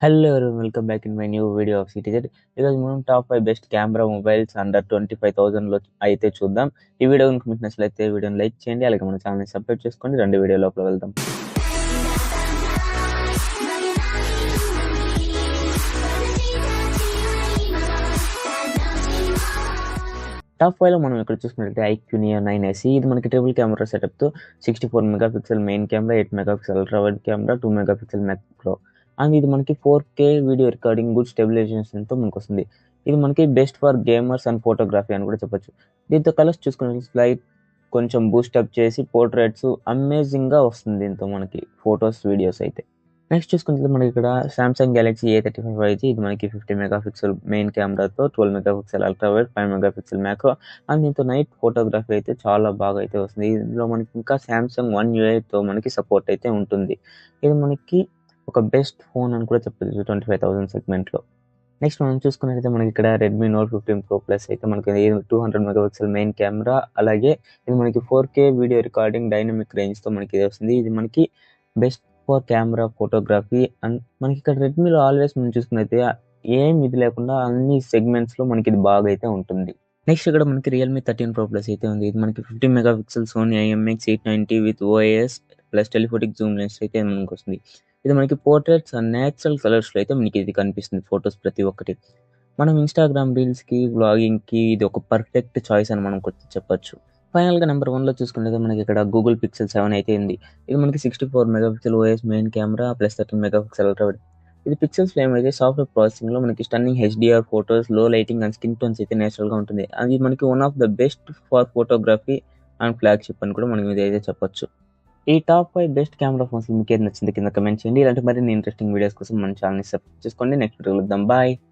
Hello everyone, welcome back in my new video of CTZ. ఈరోజు మనం top 5 best camera mobiles under 25,000 లో అయితే చూద్దాం. ఈ వీడియో కనుక మీకు నచ్చినట్లయితే వీడియోని లైక్ చేయండి, అలాగే మన ఛానల్ని సబ్స్క్రైబ్ చేసుకోండి. రెండు వీడియో లోపల వెళ్దాం. టాప్ 5 లో మనం ఇక్కడ చూసుకున్నట్లయితే ఐక్యూ నియో 9SE. ఇది మనకి ట్రిపుల్ కెమెరా సెటప్తో 64 megapixel main camera, 8 megapixel ultra wide camera, 2 megapixel macro, and ఇది మనకి 4K వీడియో రికార్డింగ్, గుడ్ స్టెబిలైజేషన్తో మనకు వస్తుంది. ఇది మనకి best for gamers and photography అని కూడా చెప్పొచ్చు. దీంతో కలర్స్ చూసుకునే స్లైట్ కొంచెం బూస్టప్ చేసి పోర్ట్రేట్స్ అమేజింగ్గా వస్తుంది దీంతో మనకి ఫొటోస్, వీడియోస్ అయితే. నెక్స్ట్ చూసుకుంటే మనకి ఇక్కడ సామ్సంగ్ గెలాక్సీ A35 5G. ఇది మనకి 50 మెగాపిక్సెల్ మెయిన్ కెమెరాతో 12 megapixel ultra wide, 5 megapixel macro, and దీంతో నైట్ ఫోటోగ్రఫీ అయితే చాలా బాగా అయితే వస్తుంది. ఇందులో మనకి ఇంకా సామ్సంగ్ One UI తో మనకి సపోర్ట్ అయితే ఉంటుంది. ఇది మనకి ఒక బెస్ట్ ఫోన్ అని కూడా చెప్పచ్చు 25,000 సెగ్మెంట్లో. నెక్స్ట్ మనం చూసుకున్నట్లయితే మనకి ఇక్కడ రెడ్మీ నోట్ 15 Pro Plus అయితే మనకి 200 మెగాపిక్సెల్ మెయిన్ కెమెరా, అలాగే ఇది మనకి 4K వీడియో రికార్డింగ్ డైనమిక్ రేంజ్తో మనకి ఇది వస్తుంది. ఇది మనకి best for camera, photography. And మనకి ఇక్కడ రెడ్మీలో ఆల్వేస్ మనం చూసుకున్నట్లయితే ఏం ఇది లేకుండా అన్ని సెగ్మెంట్స్లో మనకి ఇది బాగా అయితే ఉంటుంది. నెక్స్ట్ ఇక్కడ మనకి రియల్మీ 13 Pro Plus అయితే ఉంది. ఇది మనకి 15 megapixel Sony IMX890 with OIS plus telephoto zoom lens అయితే మనకు వస్తుంది. ఇది మనకి పోర్ట్రేట్స్ అండ్ నేచురల్ కలర్స్లో అయితే మనకి ఇది కనిపిస్తుంది ఫొటోస్ ప్రతి ఒక్కటి. మనం ఇన్స్టాగ్రామ్ రీల్స్కి, వ్లాగింగ్కి ఇది ఒక పర్ఫెక్ట్ చాయిస్ అని మనం చెప్పొచ్చు. ఫైనల్గా నెంబర్ 1లో చూసుకుంటే మనకి ఇక్కడ గూగుల్ పిక్సెల్ 7 అయితే ఉంది. ఇది మనకి 64 megapixel OIS main camera plus 13 megapixel ultra wide. ఇది పిక్సెల్స్ ఏమైతే సాఫ్ట్వేర్ ప్రాసెసింగ్లో మనకి స్టన్నింగ్ HDR ఫోటోస్, లో లైటింగ్ అండ్ స్కిన్ టోన్స్ అయితే నేచురల్గా ఉంటుంది. అది మనకి one of the best for photography and flagship అని కూడా మనం ఇది అయితే చెప్పొచ్చు. ఈ టాప్ 5 బెస్ట్ కెమెరా ఫోన్స్ మీకు ఏది నచ్చింది కింద కమెంట్ చేయండి. ఇలాంటి మరిన్ని ఇంట్రెస్టింగ్ వీడియోస్ కోసం మన ఛానల్ని సబ్స్క్రైబ్ చేసుకోండి. నెక్స్ట్ వీడియో కలుద్దాం. బాయ్.